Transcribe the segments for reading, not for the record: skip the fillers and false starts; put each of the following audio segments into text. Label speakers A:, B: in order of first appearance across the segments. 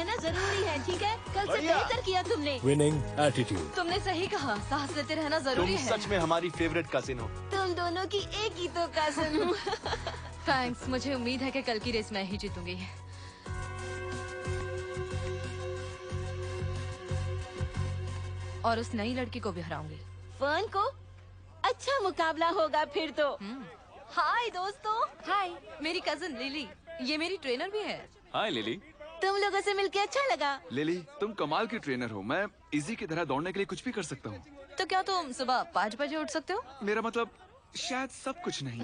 A: रहना जरूरी है, ठीक है? कल से बेहतर किया तुमने।
B: Winning attitude.
C: तुमने सही कहा, साहस लेते रहना जरूरी
D: तुम
C: है।
D: सच में हमारी फेवरेट कजिन हो।
A: तुम दोनों की एक ही तो कजिन हूँ।
C: थैंक्स, मुझे उम्मीद है कि कल की रेस मैं ही जीतूंगी। और उस नई लड़की को भी हराऊंगी।
A: फर्न को अच्छा मुकाबला होगा फिर तो।
C: हाय दोस्तों। हाय, मेरी कजिन लिली, ये मेरी ट्रेनर भी है।
E: हाय लिली।
A: तुम लोगों से मिलके अच्छा लगा।
E: लिली, तुम कमाल की ट्रेनर हो। मैं इजी की तरह दौड़ने के लिए कुछ भी कर सकता हूँ।
C: तो क्या तुम सुबह 5 बजे उठ सकते हो?
E: मेरा मतलब शायद सब कुछ नहीं।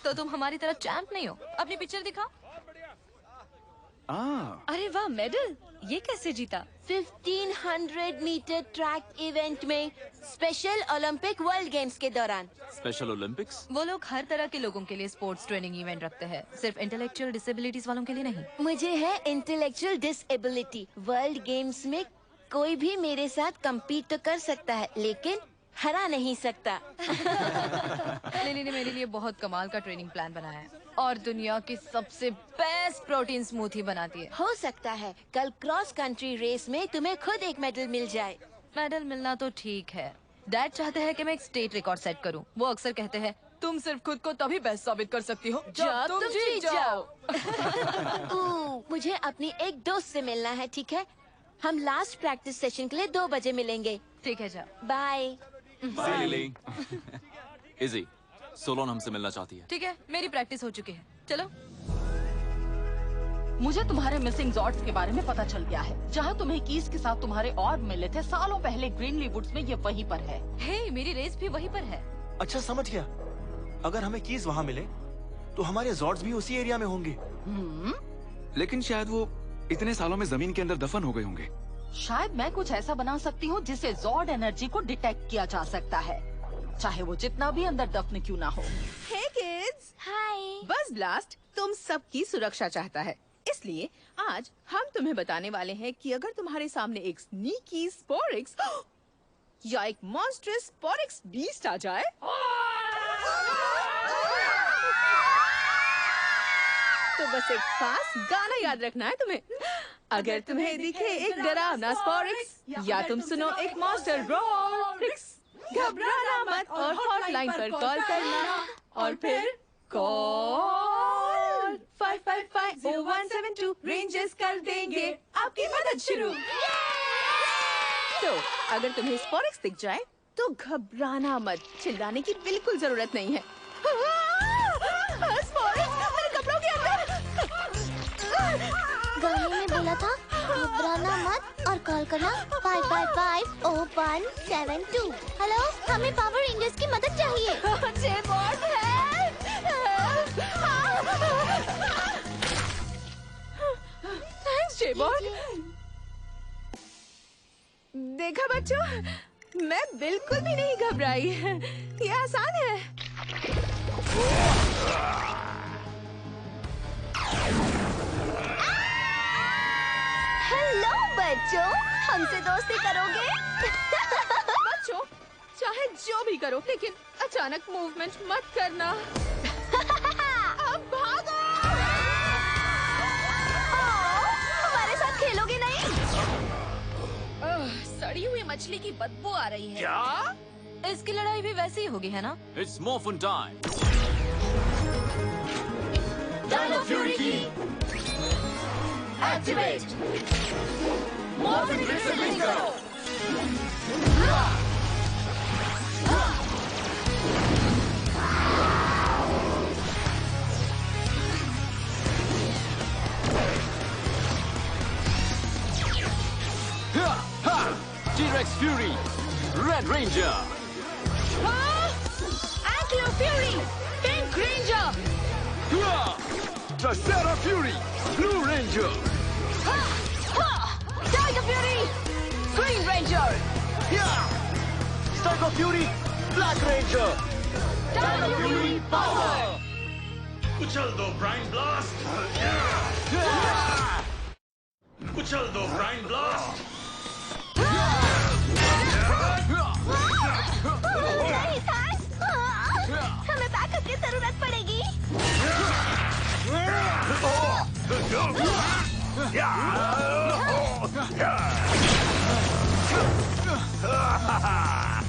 C: तो तुम हमारी तरह चैंप नहीं हो। अपनी पिक्चर दिखाओ।
F: अरे वाह, मेडल! ये कैसे जीता?
A: 1500 मीटर ट्रैक इवेंट में स्पेशल ओलंपिक वर्ल्ड गेम्स के दौरान।
E: Special Olympics?
C: वो लोग हर तरह के लोगों के लिए स्पोर्ट्स ट्रेनिंग इवेंट रखते हैं, सिर्फ इंटेलेक्चुअल डिसेबिलिटीज वालों के लिए नहीं।
A: मुझे है इंटेलेक्चुअल डिसेबिलिटी। वर्ल्ड गेम्स में कोई भी मेरे साथ compete तो कर सकता है, लेकिन हरा नहीं सकता।
C: लिली ने मेरे लिए बहुत कमाल का ट्रेनिंग प्लान बनाया है और दुनिया की सबसे बेस्ट प्रोटीन स्मूथी बनाती है।
A: हो सकता है कल क्रॉस कंट्री रेस में तुम्हें खुद एक मेडल मिल जाए।
C: मेडल मिलना तो ठीक है, डैड चाहते हैं कि मैं एक स्टेट रिकॉर्ड सेट करूं। वो अक्सर कहते हैं, तुम सिर्फ खुद को तभी बेस्ट साबित कर सकती हो जब तुम जीत जाओ।
A: मुझे अपनी एक दोस्त से मिलना है, ठीक है? हम लास्ट प्रैक्टिस सेशन के लिए 2 बजे मिलेंगे।
C: ठीक है, जाओ।
A: बाय।
E: Bye Lily. इजी, सोलोन हमसे मिलना चाहती है।
C: ठीक है, मेरी प्रैक्टिस हो चुकी है, चलो।
F: मुझे तुम्हारे मिसिंग जॉर्ड्स के बारे में पता चल गया है। जहाँ तुम्हें कीज के साथ तुम्हारे और मिले थे सालों पहले ग्रीनली वुड्स में, ये वहीं पर है।
C: हे, मेरी रेस भी वहीं पर है।
D: अच्छा समझ गया। अगर हमें कीज वहाँ मिले तो हमारे जॉर्ड्स भी उसी एरिया में होंगे।
E: लेकिन शायद वो इतने सालों में जमीन के अंदर दफन हो गए होंगे।
F: शायद मैं कुछ ऐसा बना सकती हूँ जिससे जॉर्ड एनर्जी को डिटेक्ट किया जा सकता है, चाहे वो जितना भी अंदर दफन क्यों ना हो।
G: हे किड्स,
A: हाय।
G: बस ब्लास्ट तुम सबकी सुरक्षा चाहता है, इसलिए आज हम तुम्हें बताने वाले हैं कि अगर तुम्हारे सामने एक स्नीकी स्पोरिक्स या एक मॉन्स्ट्रस स्पोरिक्स बीस्ट आ जाए तो बस एक खास गाना याद रखना है तुम्हें। अगर तुम्हें दिखे एक डरावना स्पोरिक्स या तुम सुनो एक मॉन्स्टर रोरिक्स, घबराना मत और हॉटलाइन पर कॉल करना और फिर कॉल 5550172 रेंजर्स कर देंगे आपकी मदद शुरू। तो अगर तुम्हें स्पोरिक्स दिख जाए तो घबराना मत, चिल्लाने की बिल्कुल जरूरत नहीं है। स्पोरिक्स मेरे कपड़ों के अंदर।
H: गाने में बोला था घबराना मत और कॉल करना 5550172। हेलो, हमें पावर रेंजर्स की मदद चाहिए।
A: जेबॉर्ड है।
G: थैंक्स जेबॉर्ड। देखा बच्चों, मैं बिल्कुल भी नहीं घबराई। ये आसान है।
A: हेलो बच्चों, हमसे दोस्ती करोगे?
G: बच्चों, चाहे जो भी करो, लेकिन अचानक मूवमेंट मत करना। अब भागो!
A: हमारे साथ खेलोगे नहीं?
C: सड़ी हुई मछली की बदबू आ रही है।
D: क्या?
C: इसकी लड़ाई भी वैसी ही होगी, है ना?
E: It's Morphin time.
A: Dino Fury Key Activate! Morphin Blitz release करो!
E: T-Rex Fury, Red Ranger.
A: Ankylo Fury Pink Ranger!
E: Dracera Fury, Blue Ranger.
A: Tiger Fury Green Ranger!
D: Psycho Fury, Black Ranger.
A: Dino Fury Power!
I: उछल दो Bryan blast. उछल दो Bryan blast.
A: नहीं था। हमें backup की जरूरत पड़ेगी।
I: Yeah!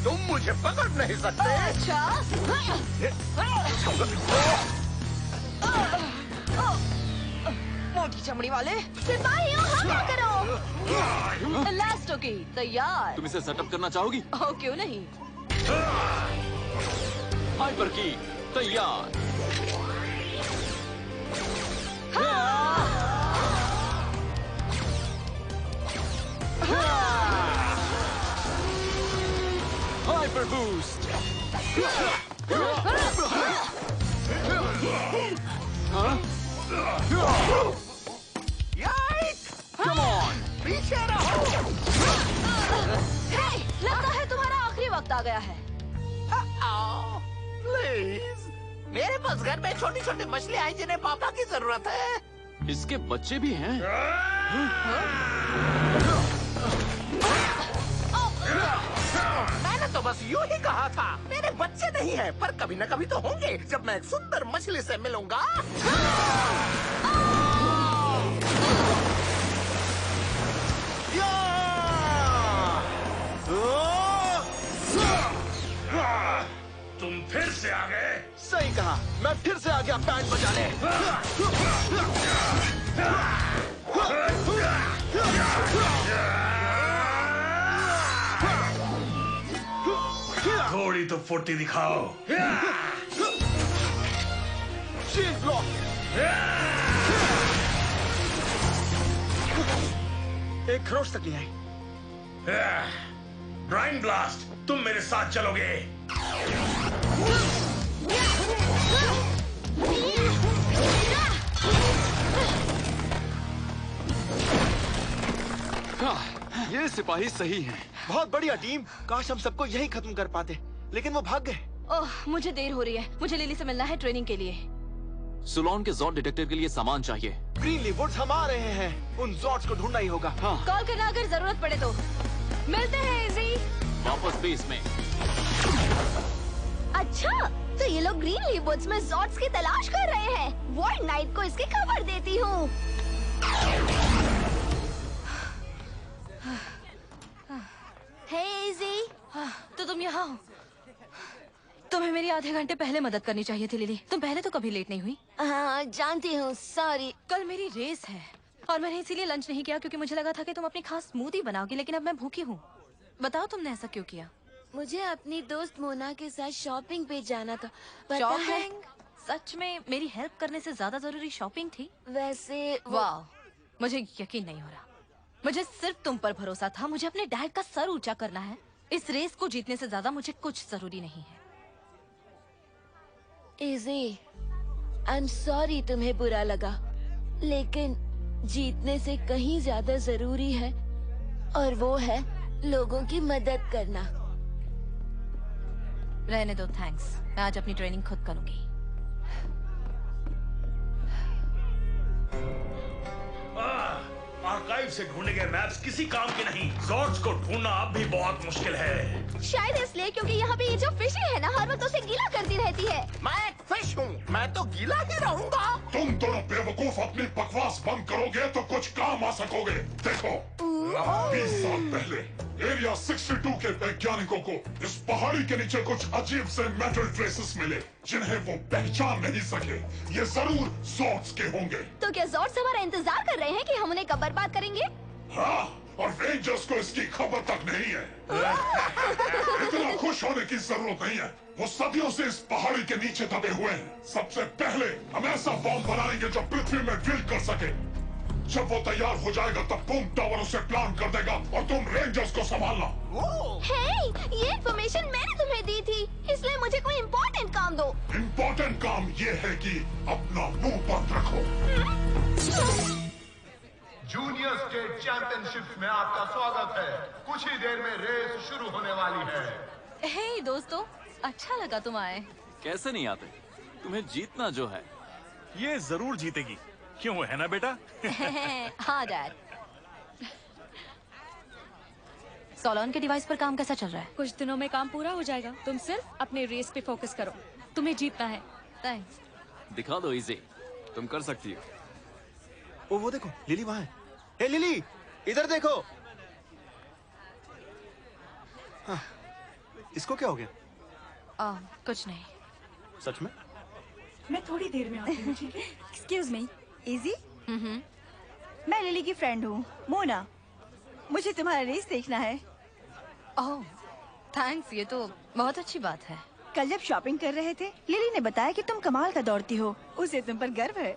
B: तुम मुझे पकड़ नहीं सकते।
F: अच्छा मोटी चमड़ी वाले
C: सिपाहियों हमला करो। इलास्टो की तैयार।
E: तुम इसे सेटअप करना चाहोगी?
C: ओ क्यों नहीं।
E: हाइपर की तैयार। Hyper boost.
B: कम ऑन, पीछे रहो।
C: हे, लगता है तुम्हारा आखिरी वक्त आ गया है।
B: प्लीज, मेरे पास घर में छोटी छोटी मछलियां हैं जिन्हें पापा की जरूरत है।
E: इसके बच्चे भी हैं।
B: मैंने तो बस यूं ही कहा था। मेरे बच्चे नहीं हैं, पर कभी न कभी तो होंगे जब मैं एक सुंदर मछली से मिलूंगा।
I: तुम फिर से आ गए।
D: सही कहा, मैं फिर से आ गया बैंड बजाने।
I: थोड़ी तो फुर्ती दिखाओ।
D: Shield block. एक खरोच तक नहीं आई।
I: ब्राइन ब्लास्ट, तुम मेरे साथ चलोगे।
E: ये सिपाही सही हैं।
D: बहुत बढ़िया टीम, काश हम सबको यही खत्म कर पाते, लेकिन वो भाग गए।
C: ओह, मुझे देर हो रही है। मुझे लिली से मिलना है ट्रेनिंग के लिए।
E: सुलोन के जॉर्ड डिटेक्टर के लिए सामान चाहिए।
D: ग्रीनली वुड्स हम आ रहे हैं, उन जॉर्ड्स को ढूंढना ही होगा।
E: हाँ,
C: कॉल करना अगर जरूरत पड़े तो। मिलते हैं इजी।
E: वापस बेस में।
A: अच्छा, तो ये लोग ग्रीनली वुड्स में जॉर्ड्स की तलाश कर रहे हैं। वर्ल्ड नाइट को इसकी खबर देती हूँ। हे इजी,
C: तो तुम यहाँ हो। तुम्हें मेरी आधे घंटे पहले मदद करनी चाहिए थी लिली। तुम पहले तो कभी लेट नहीं हुई।
A: हाँ जानती हूँ, सॉरी।
C: कल मेरी रेस है और मैंने इसीलिए लंच नहीं किया क्योंकि मुझे लगा था कि तुम अपनी खास स्मूदी बनाओगी, लेकिन अब मैं भूखी हूँ। बताओ तुमने ऐसा क्यों किया?
A: मुझे अपनी दोस्त मोना के साथ शॉपिंग पे जाना था। पता है,
C: शॉपिंग? सच में मेरी हेल्प करने से ज्यादा जरूरी शॉपिंग थी?
A: वैसे
C: वाह, मुझे यकीन नहीं हो रहा। मुझे सिर्फ तुम पर भरोसा था। मुझे अपने डैड का सर ऊंचा करना है। इस रेस को जीतने से ज्यादा मुझे कुछ जरूरी नहीं है।
A: इजी, आई एम सॉरी तुम्हें बुरा लगा, लेकिन जीतने से कहीं ज्यादा जरूरी है, और वो है लोगों की मदद करना।
C: रहने दो, थैंक्स। मैं आज अपनी ट्रेनिंग खुद करूंगी।
I: आर्काइव से ढूंढे गए मैप्स किसी काम के नहीं। जॉर्ड्स को ढूंढना अब भी बहुत मुश्किल है।
A: शायद इसलिए क्योंकि यहाँ पे ये जो फिशें है ना, हर वक्त उसे गीला करती रहती है।
B: मैं एक फिश हूँ, मैं तो गीला ही रहूंगा।
J: तुम दोनों बेवकूफ अपनी बकवास बंद करोगे तो कुछ काम आ सकोगे। देखो, 20 साल पहले एरिया 62 के वैज्ञानिकों को इस पहाड़ी के नीचे कुछ अजीब से मेटल ट्रेसेस मिले जिन्हें वो पहचान नहीं सके। ये जरूर जॉर्ड्स के होंगे।
A: तो क्या जॉर्ड्स हमारा इंतजार कर रहे हैं कि हम उन्हें कब बर्बाद करेंगे?
J: हाँ, और रेंजर्स को इसकी खबर तक नहीं है। इतना खुश होने की जरूरत नहीं है। वो सदियों से इस पहाड़ी के नीचे दबे हुए हैं। सबसे पहले हम ऐसा बॉम्ब बनाएंगे जो पृथ्वी में ड्रिल कर सके। जब वो तैयार हो जाएगा तब बूम टावर उसे प्लान कर देगा और तुम रेंजर्स को संभालना।
A: हे, ये इन्फॉर्मेशन मैंने तुम्हें दी थी, इसलिए मुझे कोई इम्पोर्टेंट काम दो।
J: इम्पोर्टेंट काम ये है कि अपना मुंह बंद रखो।
K: जूनियर स्टेट चैंपियनशिप में आपका स्वागत है। कुछ ही देर में रेस शुरू होने वाली है।
C: हे दोस्तों, अच्छा लगा तुम आए।
E: कैसे नहीं आते? तुम्हें जीतना जो है।
I: ये जरूर जीतेगी, क्यों है ना बेटा?
C: हाँ डैड। सोलोन के डिवाइस पर काम कैसा चल रहा है?
G: कुछ दिनों में काम पूरा हो जाएगा। तुम सिर्फ अपने रेस पे फोकस करो, तुम्हें जीतना है।
C: थैंक्स।
E: दिखा दो इजी, तुम कर सकती हो।
D: वो देखो, लिली वहाँ है। हे लिली, इधर देखो। इसको क्या हो गया?
C: कुछ नहीं।
D: सच में?
L: मैं थोड़ी देर में आती हूँ।
M: Excuse me, easy? मैं लिली की फ्रेंड हूँ, मोना। मुझे तुम्हारा रेस देखना है।
C: ओह, थैंक्स, ये तो बहुत अच्छी बात है।
M: कल जब शॉपिंग कर रहे थे, लिली ने बताया कि तुम कमाल का दौड़ती हो। उसे तुम पर गर्व है।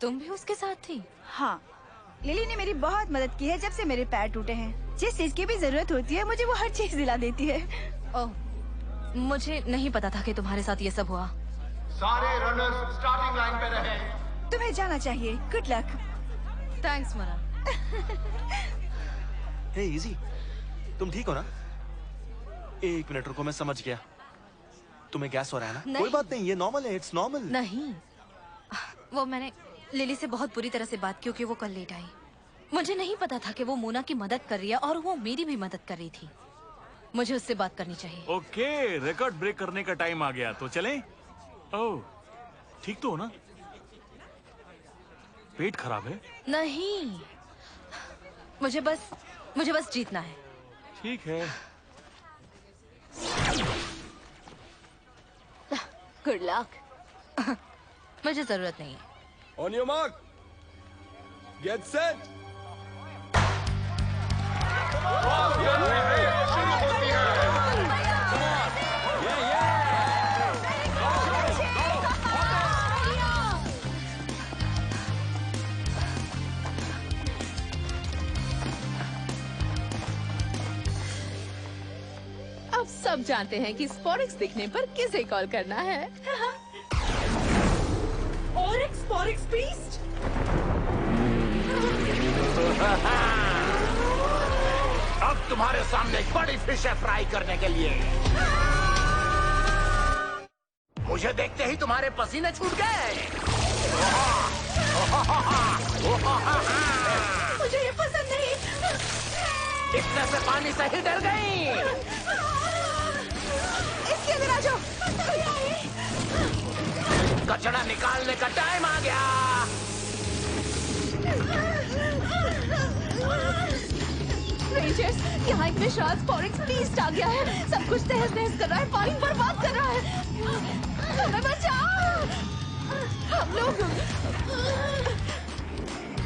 C: तुम भी उसके साथ थी?
M: हाँ, लिली ने मेरी बहुत मदद की है जब से मेरे पैर टूटे हैं। जिस चीज की भी जरूरत होती है मुझे वो हर चीज दिला देती है।
C: ओह, मुझे नहीं पता था कि तुम्हारे साथ ये सब हुआ।
K: सारे रनर्स स्टार्टिंग लाइन पे रहें।
M: तुम्हें जाना चाहिए। Good luck.
C: थैंक्स मोना।
D: हे इजी, तुम ठीक हो ना? एक मिनट रुको, मैं समझ गया। तुम्हें गैस हो रहा है ना? कोई बात नहीं, ये नॉर्मल है, इट्स नॉर्मल।
C: नहीं, वो मैंने लिली से बहुत बुरी तरह से बात की क्योंकि वो कल लेट आई। मुझे नहीं पता था कि वो मोना की मदद कर रही है और वो मेरी भी मदद कर रही थी। मुझे उससे बात करनी चाहिए।
I: ओके, रिकॉर्ड ब्रेक करने का टाइम आ गया, तो चलें? ओह, ठीक तो हो ना? पेट खराब है?
C: नहीं, मुझे बस जीतना है।
I: ठीक है।
A: Good luck.
C: मुझे जरूरत नहीं है।
N: On your mark. Get set.
K: शुरू होती है।
G: अब सब जानते हैं कि स्पोरिक्स दिखने पर किसे कॉल करना है।
L: ऑरिक्स पोरिक्स बीस्ट।
B: अब तुम्हारे सामने एक बड़ी फिश है फ्राई करने के लिए। मुझे देखते ही तुम्हारे पसीने छूट गए।
L: मुझे ये पसंद नहीं।
B: इतने से पानी से ही डर गई।
M: इसके अंदर आ जाओ।
B: कचरा निकालने का टाइम आ गया।
G: रेंजर्स, यहाँ एक विशाल स्पोरिक्स बीस्ट आ गया है। सब कुछ तहस नहस कर रहा है, पानी बर्बाद कर रहा है। हमें बचाओ। हम लोग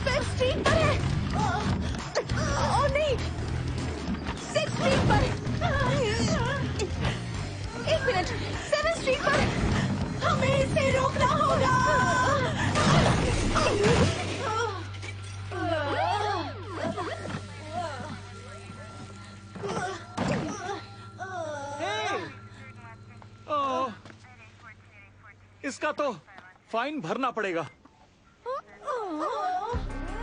G: फिफ्थ स्ट्रीट पर है। ओह नहीं, सिक्स्थ स्ट्रीट पर। एक मिनट, सेवेंथ स्ट्रीट पर। हमें इसे रोकना होगा।
I: इसका तो फाइन भरना पड़ेगा।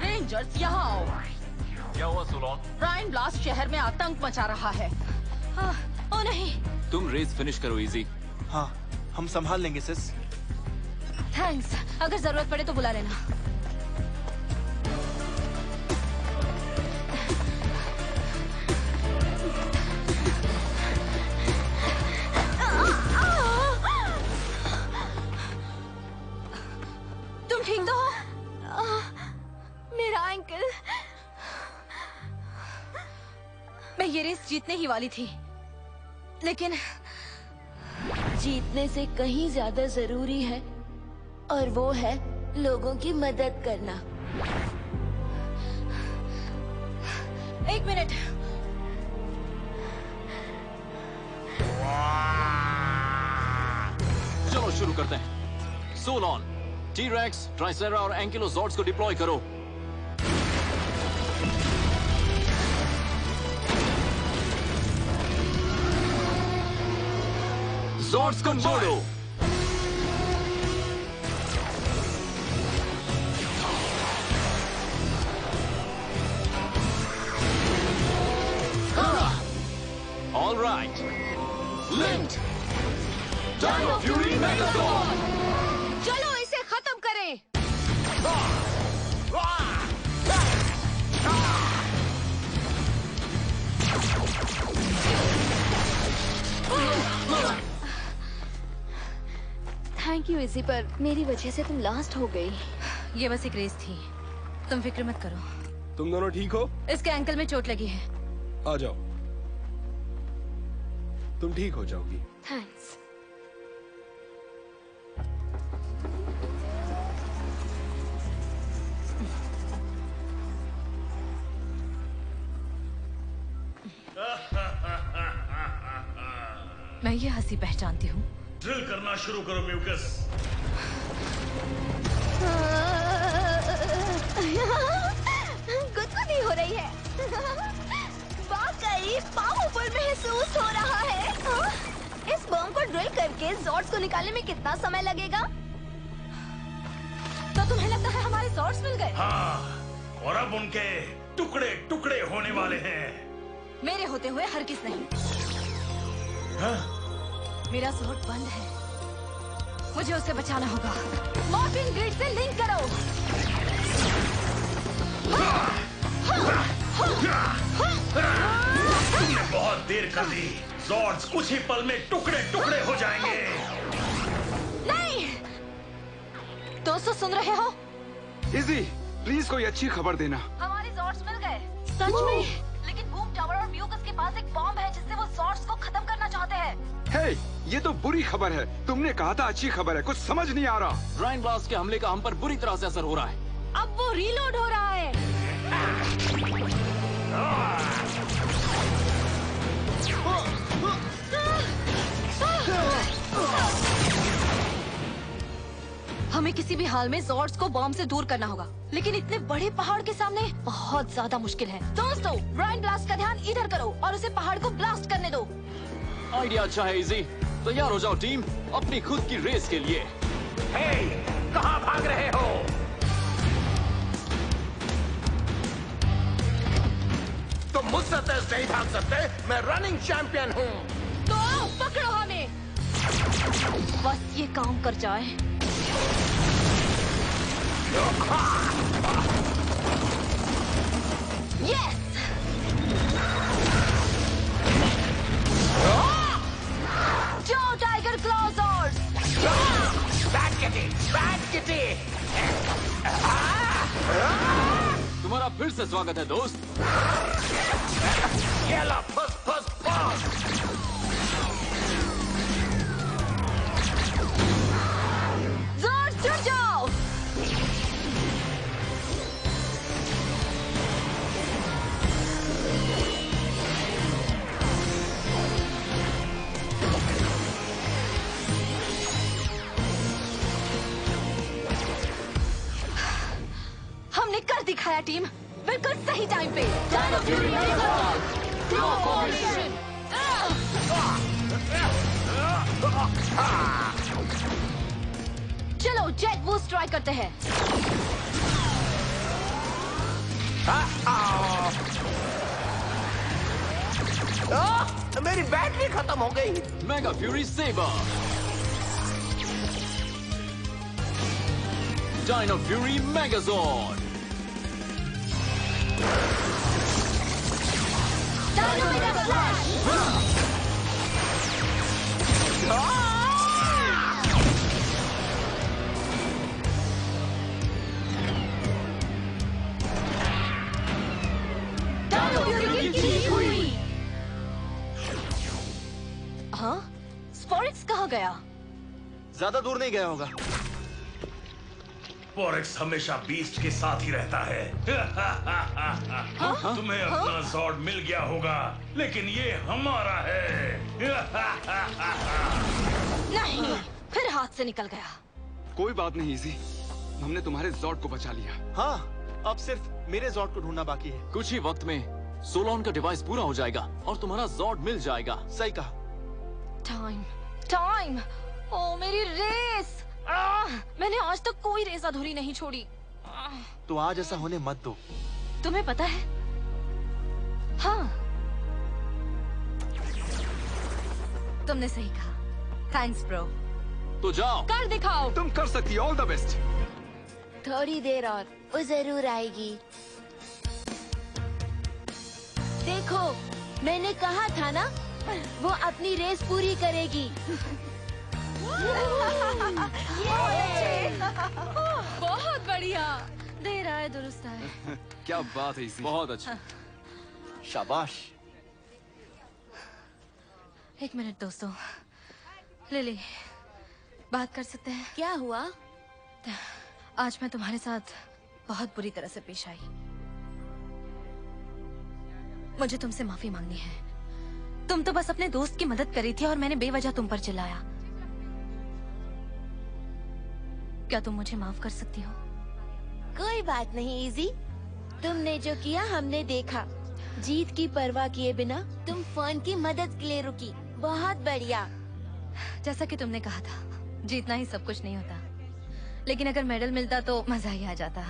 F: रेंजर्स यहाँ आओ।
E: क्या हुआ सोलोन?
F: ब्रायन ब्लास्ट शहर में आतंक मचा रहा है।
C: ओ नहीं।
E: तुम रेस फिनिश करो इजी।
D: हाँ, हम संभाल लेंगे सिस।
C: थैंक्स, अगर जरूरत पड़े तो बुला लेना। तुम ठीक तो हो? मेरा एंकल। मैं ये रेस जीतने ही वाली थी, लेकिन
A: जीतने से कहीं ज्यादा जरूरी है और वो है लोगों की मदद करना।
C: एक मिनट।
E: चलो शुरू करते हैं। सोलोन, टी-रेक्स, ट्राइसेरा और एंकिलोजॉर्ड्स को डिप्लॉय करो। जॉर्ड्स को मोड़ो। All right. Linked. Dino Fury Megazord.
C: चलो इसे खत्म करें।
A: थैंक यू इजी, पर मेरी वजह से तुम लास्ट हो गई।
C: ये बस एक रेस थी, तुम फिक्र मत करो।
N: तुम दोनों ठीक हो?
C: इसके एंकल में चोट लगी है।
N: आ जाओ। तुम ठीक हो जाओगी।
A: थैंक्स।
C: मैं ये हंसी पहचानती हूँ।
I: ड्रिल करना शुरू करो म्यूकस।
H: गुदगुदी हो रही है। वाकई पावरफुल महसूस हो रहा है। इस बम को ड्रिल करके जॉर्ड्स को निकालने में कितना समय लगेगा?
C: तो तुम्हें लगता है हमारे जॉर्ड्स मिल गए?
I: हाँ, और अब उनके टुकड़े टुकड़े होने वाले हैं।
C: मेरे होते हुए हरगिज़ नहीं।
I: हाँ?
C: मेरा जॉर्ड बंद है, मुझे उसे बचाना होगा। मॉर्फिन ग्रिड से लिंक करो।
I: तुमने बहुत देर कर दी। जॉर्ड्स कुछ ही पल में टुकड़े टुकड़े हो जाएंगे।
C: नहीं, दोस्तों सुन रहे हो?
O: इजी, प्लीज कोई अच्छी खबर देना।
C: हमारे जॉर्ड्स मिल गए। सच में? लेकिन बूम टावर और म्यूकस के पास एक बॉम्ब है जिससे वो जॉर्ड्स को खत्म करना चाहते हैं।
O: हे, ये तो बुरी खबर है। तुमने कहा था अच्छी खबर है, कुछ समझ नहीं आ रहा।
E: ब्राइन ब्लास्ट के हमले का हम पर बुरी तरह से असर हो रहा है।
C: अब वो रीलोड हो रहा है। हमें किसी भी हाल में जॉर्ड्स को बॉम्ब से दूर करना होगा, लेकिन इतने बड़े पहाड़ के सामने बहुत ज्यादा मुश्किल है। दोस्तों, ब्राइन ब्लास्ट का ध्यान इधर करो और उसे पहाड़ को ब्लास्ट करने दो।
E: आइडिया अच्छा है इजी। तैयार हो जाओ टीम, अपनी खुद की रेस के लिए।
B: हे, कहाँ भाग रहे हो? तुम मुझसे तेज नहीं भाग सकते। मैं रनिंग चैंपियन हूँ।
C: तो आओ, पकड़ो हमें। बस ये काम कर जाए। यस! जो tiger clawzords!
B: Bad kitty, bad kitty.
E: तुम्हारा फिर से स्वागत है दोस्त।
B: ये लो, फुस फुस फुस।
C: ज़ॉर्ड्स जुट जाओ। हमने कर दिखाया टीम, बिल्कुल सही टाइम पे। चलो जेट बूस्ट ट्राई करते हैं।
B: मेरी बैटरी खत्म हो गई।
E: Mega fury saber. Dino fury megazord.
C: Dino mega flash. Dino fury की जीत हुई। हाँ, स्पोरिक्स कहाँ गया?
D: ज्यादा दूर नहीं गया होगा।
I: पोरेक्स हमेशा बीस्ट के साथ ही रहता है। तुम्हें अपना जॉर्ड मिल गया होगा, लेकिन ये हमारा है।
C: नहीं, फिर हाथ से निकल गया।
O: कोई बात नहीं इजी, हमने तुम्हारे जॉर्ड को बचा लिया।
D: हाँ, अब सिर्फ मेरे जॉर्ड को ढूंढना बाकी है।
E: कुछ ही वक्त में सोलॉन का डिवाइस पूरा हो जाएगा और तुम्हारा जॉर्ड मिल जाएगा।
D: सही कहा।
C: Time, time. ओ मेरी रेस। मैंने आज तक कोई रेस अधूरी नहीं छोड़ी।
D: तो आज ऐसा होने मत दो।
C: तुम्हें पता है? हाँ, तुमने सही कहा। Thanks bro.
E: तो जाओ,
C: कर दिखाओ।
O: तुम कर सकती हो। All the best.
A: थोड़ी देर और वो जरूर आएगी। देखो, मैंने कहा था ना, वो अपनी रेस पूरी करेगी।
C: बहुत बढ़िया। देर आए दुरुस्त आए।
O: क्या बात है इसी।
E: बहुत अच्छा।
D: शाबाश।
C: एक मिनट दोस्तों, लिली बात कर सकते हैं?
A: क्या हुआ?
C: आज मैं तुम्हारे साथ बहुत बुरी तरह से पेश आई। मुझे तुमसे माफी मांगनी है। तुम तो बस अपने दोस्त की मदद करी थी और मैंने बेवजह तुम पर चिल्लाया। क्या तुम मुझे माफ कर सकती हो?
A: कोई बात नहीं इजी, तुमने जो किया हमने देखा। जीत की परवाह किए बिना तुम फन की मदद के लिए रुकी। बहुत बढ़िया।
C: जैसा कि तुमने कहा था, जीतना ही सब कुछ नहीं होता, लेकिन अगर मेडल मिलता तो मजा ही आ जाता।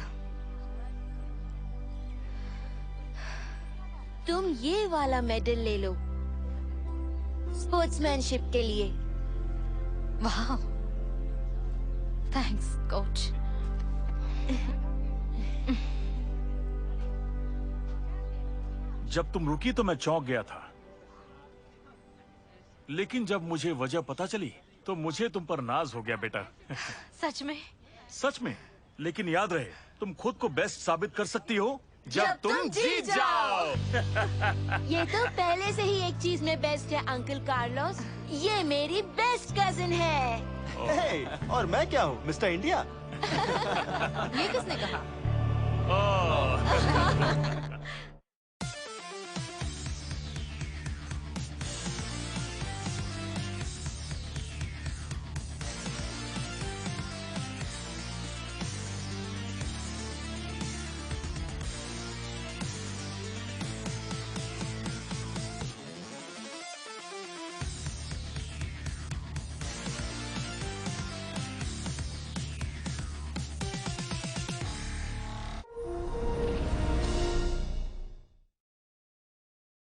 A: तुम ये वाला मेडल ले लो, स्पोर्ट्समैनशिप के लिए।
C: वाह, थैंक्स कोच।
I: जब तुम रुकी तो मैं चौंक गया था, लेकिन जब मुझे वजह पता चली तो मुझे तुम पर नाज हो गया बेटा।
C: सच में?
I: सच में, लेकिन याद रहे तुम खुद को बेस्ट साबित कर सकती हो जब तुम जीत जाओ।
A: ये तो पहले से ही एक चीज में बेस्ट है अंकल कार्लोस, ये मेरी बेस्ट कजिन है।
D: और मैं क्या हूँ, मिस्टर इंडिया?
C: ये किसने कहा?